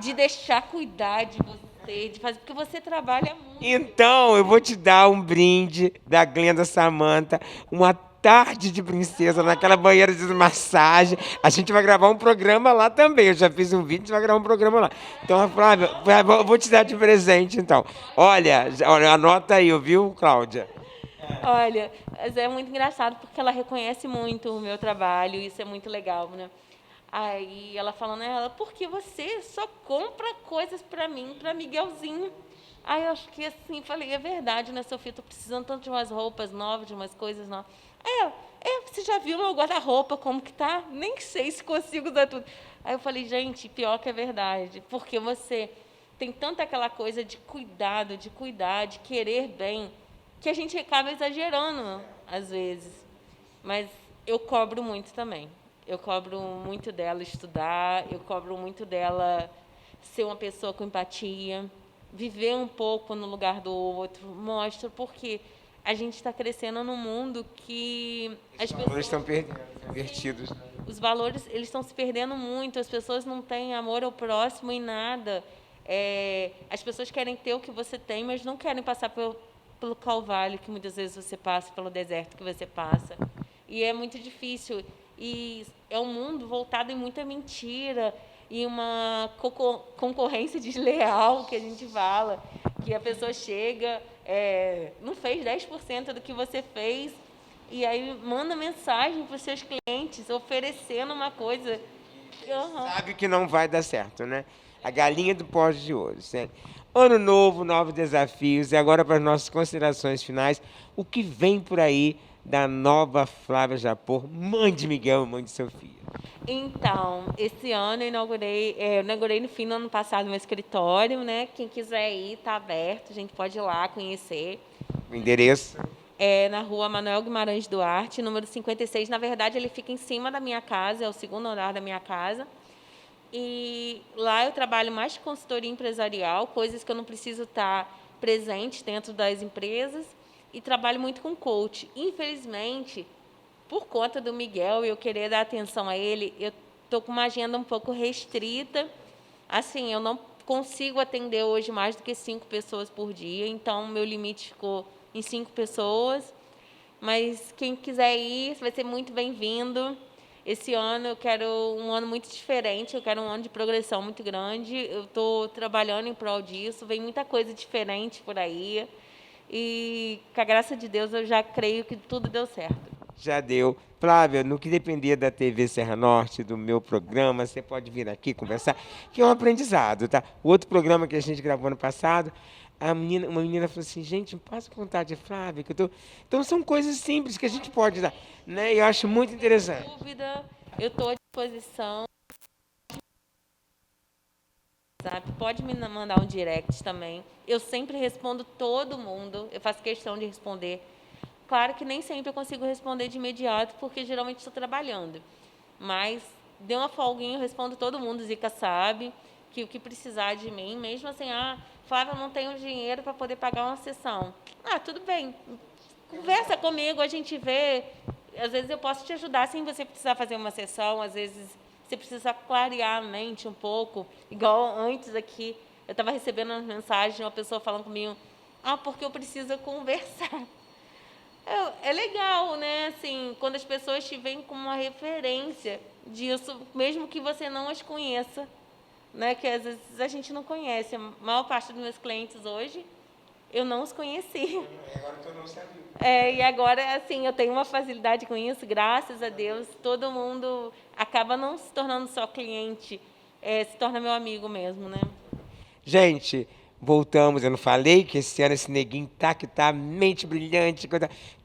de deixar cuidar de você, de fazer, porque você trabalha muito. Então, eu vou te dar um brinde da Glenda Samanta, uma tarde de princesa naquela banheira de massagem. A gente vai gravar um programa lá também. Eu já fiz um vídeo, a gente vai gravar um programa lá. Então, Flávia, eu vou te dar de presente, então. Olha, anota aí, viu, Cláudia? Olha, mas é muito engraçado porque ela reconhece muito o meu trabalho, isso é muito legal, né? Aí ela falando, porque você só compra coisas para mim, para Miguelzinho. Aí eu acho que assim, falei, é verdade, né, Sofia? Tô precisando tanto de umas roupas novas, de umas coisas novas. Você já viu meu guarda-roupa como que tá? Nem sei se consigo usar tudo. Aí eu falei, gente, pior que é verdade, porque você tem tanta aquela coisa de cuidado, de cuidar, de querer bem, que a gente acaba exagerando, às vezes. Mas eu cobro muito também. Eu cobro muito dela estudar, eu cobro muito dela ser uma pessoa com empatia, viver um pouco no lugar do outro. Mostro porque a gente está crescendo num mundo que as pessoas estão perdidos. Os valores eles estão se perdendo muito, as pessoas não têm amor ao próximo em nada. As pessoas querem ter o que você tem, mas não querem passar pelo calvário que muitas vezes você passa, pelo deserto que você passa. E é muito difícil. E é um mundo voltado em muita mentira e uma concorrência desleal que a gente fala, que a pessoa chega, não fez 10% do que você fez, e aí manda mensagem para os seus clientes oferecendo uma coisa. Sabe que não vai dar certo, né? A galinha do poste de ouro, certo? Ano novo, novos desafios. E agora, para as nossas considerações finais, o que vem por aí da nova Flávia Japor, mãe de Miguel e mãe de Sofia? Então, esse ano eu inaugurei no fim do ano passado meu escritório, né? Quem quiser ir, está aberto, a gente pode ir lá conhecer. O endereço? É na rua Manuel Guimarães Duarte, número 56. Na verdade, ele fica em cima da minha casa, é o segundo andar da minha casa. E lá eu trabalho mais de consultoria empresarial, coisas que eu não preciso estar presente dentro das empresas, e trabalho muito com coach. Infelizmente, por conta do Miguel e eu querer dar atenção a ele, eu estou com uma agenda um pouco restrita. Assim, eu não consigo atender hoje mais do que 5 pessoas por dia, então meu limite ficou em 5 pessoas. Mas quem quiser ir, vai ser muito bem-vindo. Esse ano eu quero um ano muito diferente, eu quero um ano de progressão muito grande. Eu estou trabalhando em prol disso, vem muita coisa diferente por aí. E, com a graça de Deus, eu já creio que tudo deu certo. Já deu. Flávia, no que depender da TV Serra Norte, do meu programa, você pode vir aqui conversar, que é um aprendizado, tá? O outro programa que a gente gravou ano passado, uma menina falou assim, gente, passa contato de Flávia, que eu tô... Então são coisas simples que a gente pode dar, né? E eu acho muito interessante. Sem dúvida, eu estou à disposição. Pode me mandar um direct também. Eu sempre respondo todo mundo, eu faço questão de responder. Claro que nem sempre eu consigo responder de imediato, porque geralmente estou trabalhando. Mas dê uma folguinha, eu respondo todo mundo, Zica sabe, que o que precisar de mim, mesmo assim, Flávia, eu não tenho dinheiro para poder pagar uma sessão. Tudo bem, conversa comigo, a gente vê. Às vezes eu posso te ajudar sem você precisar fazer uma sessão, às vezes você precisa clarear a mente um pouco. Igual antes aqui, eu estava recebendo uma mensagem de uma pessoa falando comigo, porque eu preciso conversar. É legal, né? Assim, quando as pessoas te veem como uma referência disso, mesmo que você não as conheça, né? Que às vezes a gente não conhece. A maior parte dos meus clientes hoje, eu não os conheci. Agora tu não sabia. E agora, assim, eu tenho uma facilidade com isso, graças a Deus. Todo mundo acaba não se tornando só cliente, se torna meu amigo mesmo, né? Gente, voltamos. Eu não falei que esse ano esse neguinho que tá mente brilhante.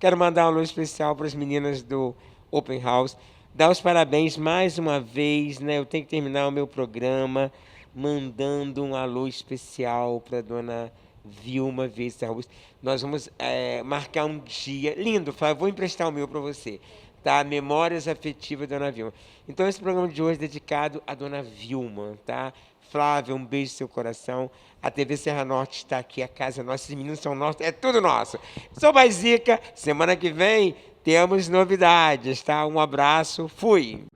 Quero mandar um alô especial para as meninas do Open House. Dar os parabéns mais uma vez, né? Eu tenho que terminar o meu programa mandando um alô especial para a dona Vilma Veiga Augusto. Nós vamos marcar um dia lindo, Flávio, vou emprestar o meu para você, tá? Memórias afetivas da dona Vilma. Então esse programa de hoje é dedicado à dona Vilma, tá? Flávia, um beijo no seu coração. A TV Serra Norte está aqui, a casa nossa, esses meninos são nossos, é tudo nosso. Sou Baizica, semana que vem temos novidades, tá? Um abraço, fui!